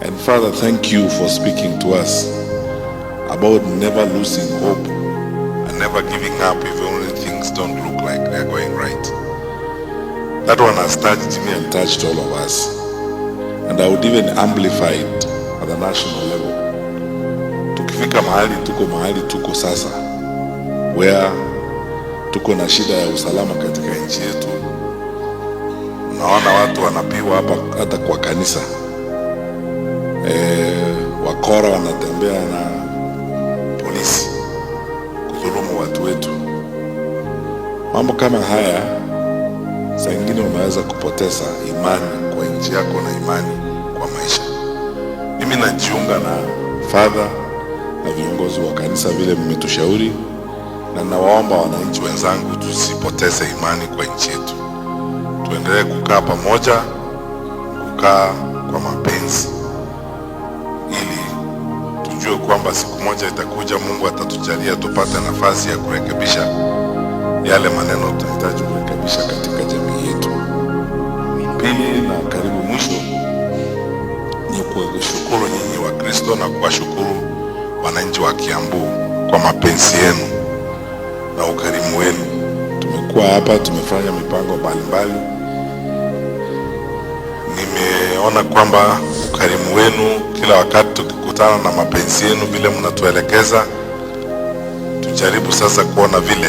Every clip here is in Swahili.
And Father, thank you for speaking to us about never losing hope and never giving up even when things don't look like they're going right. That one has touched me and touched all of us. And I would even amplify it at the national level. Tukifika mahali tuko sasa, where tuko na shida ya usalama katika nchi yetu. Unaona watu wanapiwa hapa hata kwa kanisa. Wakora wanatembea na polisi kudhulumu watu wetu. Mambo kama haya saa ingine unaweza kupoteza imani kwa nchi yako na imani kwa maisha. Mimi najiunga na Father na viongozi wa kanisa vile mmetushauri, na nawaomba wananchi wenzangu tusipoteze imani kwa nchi yetu. Tuendelee kukaa pamoja, kukaa kwa mapenzi, ili tujue kwamba siku moja itakuja Mungu atatujalia tupate nafasi ya kurekebisha yale maneno tunahitaji kurekebisha katika jamii yetu. Pili na karibu mwisho ni kuwashukuru nyinyi wa Kristo na kuwashukuru wananchi wa Kiambu kwa mapenzi yenu na ukarimu wenu. Tumekuwa hapa, tumefanya mipango mbalimbali. Nimeona kwamba ukarimu wenu kila wakati tukikutana na mapenzi yenu vile mnatuelekeza, tujaribu sasa kuona vile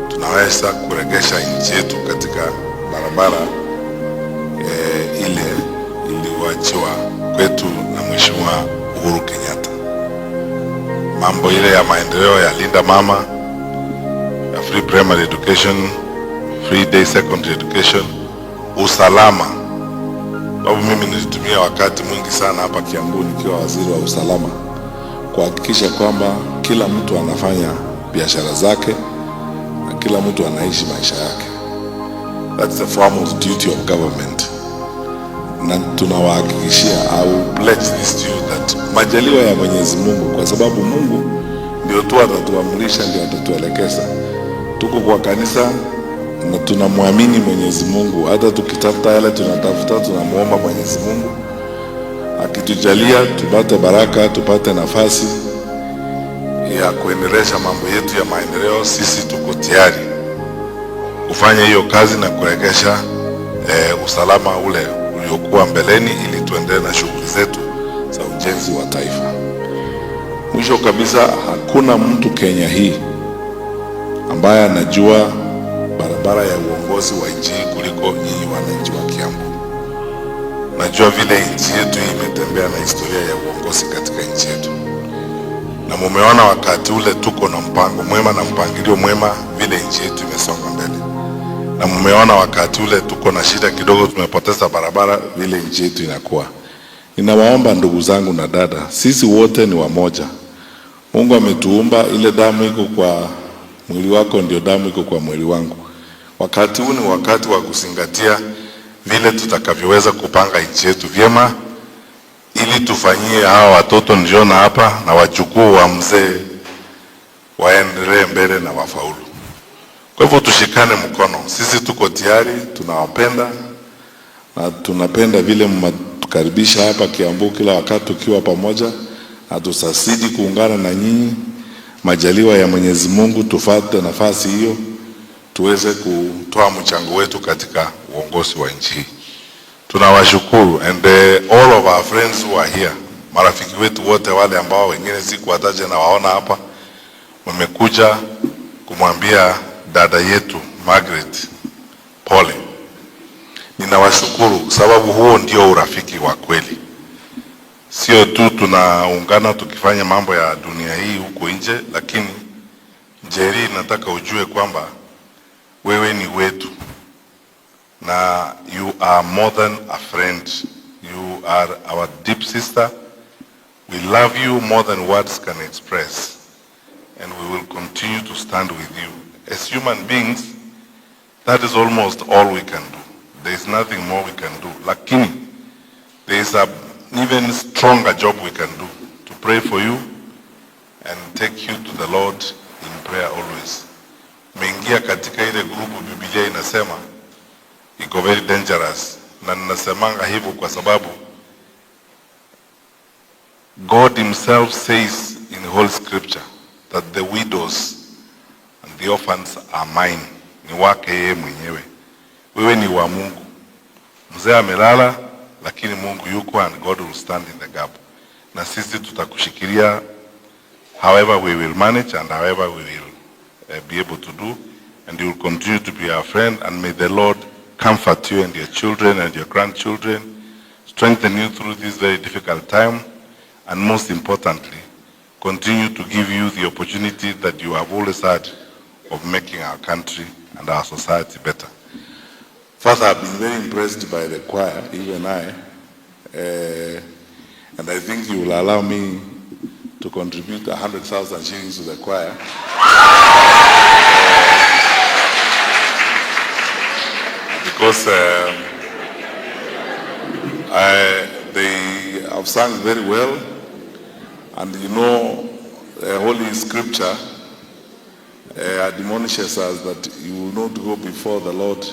tunaweza kuregesha nchi yetu katika barabara ile iliyoachiwa kwetu na Mheshimiwa Uhuru Kenyatta. Mambo ile ya maendeleo ya Linda Mama, ya free primary education, free day secondary education, usalama. Babu, mimi nilitumia wakati mwingi sana hapa Kiambu nikiwa waziri wa usalama kuhakikisha kwamba kila mtu anafanya biashara zake na kila mtu anaishi maisha yake. That's the foremost duty of government. Na tunawahakikishia, au pledge this to you, that majaliwa ya Mwenyezi Mungu, kwa sababu Mungu ndio tu atatuamrisha, ndio atatuelekeza. Tuko kwa kanisa na tunamwamini Mwenyezi Mungu. Hata tukitafuta yale tunatafuta, tunamuomba Mwenyezi Mungu akitujalia tupate baraka, tupate nafasi ya kuendelesha mambo yetu ya maendeleo. Sisi tuko tayari kufanya hiyo kazi na kuregesha usalama ule uliokuwa mbeleni, ili tuendelee na shughuli zetu za ujenzi wa taifa. Mwisho kabisa, hakuna mtu Kenya hii ambaye anajua barabara ya uongozi wa nchi kuliko nyinyi wananchi wa Kiambu. Najua vile nchi yetu imetembea na historia ya uongozi katika nchi yetu, na mumeona wakati ule tuko na mpango mwema na mpangilio mwema vile nchi yetu imesonga mbele, na mumeona wakati ule tuko na shida kidogo, tumepoteza barabara vile nchi yetu inakuwa. Ninawaomba ndugu zangu na dada, sisi wote ni wamoja. Mungu ametuumba, ile damu iko kwa mwili wako ndio damu iko kwa mwili wangu. Wakati huu ni wakati wa kuzingatia vile tutakavyoweza kupanga nchi yetu vyema, ili tufanyie hawa watoto niliona hapa na wajukuu wa mzee waendelee mbele na wafaulu. Kwa hivyo tushikane mkono. Sisi tuko tayari, tunawapenda na tunapenda vile mtukaribisha hapa Kiambu kila wakati tukiwa pamoja, na tusasidi kuungana na nyinyi. Majaliwa ya Mwenyezi Mungu tufate nafasi hiyo tuweze kutoa mchango wetu katika uongozi wa nchi hii. Tunawashukuru, and all of our friends who are here, marafiki wetu wote wale ambao wengine sikuwataja na waona hapa, wamekuja kumwambia dada yetu Margaret pole. Ninawashukuru sababu huo ndio urafiki wa kweli. Sio tu tunaungana tukifanya mambo ya dunia hii huko nje, lakini Njeri, nataka ujue kwamba wewe ni wetu, na you are more than a friend. You are our deep sister. We love you more than words can express, and we will continue to stand with you. As human beings, that is almost all we can do. There is nothing more we can do. Lakini, there is an even stronger job we can do, to pray for you and take you to the Lord in prayer always. Mengia katika ile grupu Biblia inasema iko very dangerous, na ninasemanga hivyo kwa sababu God himself says in the Holy Scripture that the widows and the orphans are mine. Ni wake yeye mwenyewe. Wewe ni wa Mungu. Mzee amelala lakini Mungu yuko, and God will stand in the gap. Na sisi tutakushikilia however we will manage and however we will be able to do, and you will continue to be our friend, and may the Lord comfort you and your children and your grandchildren, strengthen you through this very difficult time, and most importantly, continue to give you the opportunity that you have always had of making our country and our society better. First, I've been very impressed by the choir, even I, and I think you will allow me to contribute 100,000 shillings to the choir. Because they have sung very well, and you know, Holy Scripture admonishes us that you will not go before the Lord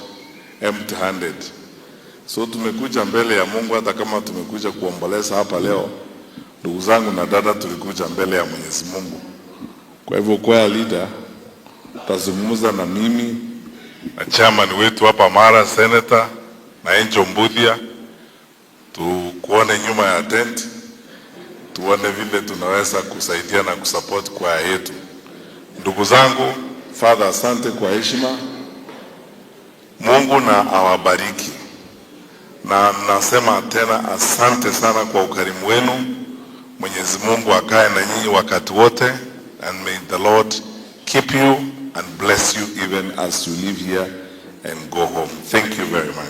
empty-handed. So tumekuja mbele ya Mungu, hata kama tumekuja kuomboleza hapa leo, ndugu zangu na dada, tulikuja mbele ya Mwenyezi Mungu. Kwa hivyo choir leader, tazungumza na mimi na chairman wetu hapa Mara, Senator na Angel Mbuthia, tukuone nyuma ya tent, tuone vile tunaweza kusaidia na kusupport choir yetu. Ndugu zangu, Father, asante kwa heshima. Mungu na awabariki. Na nasema tena asante sana kwa ukarimu wenu. Mwenyezi Mungu akae na nyinyi wakati wote, and may the Lord keep you and bless you even as you live here and go home. Thank you very much.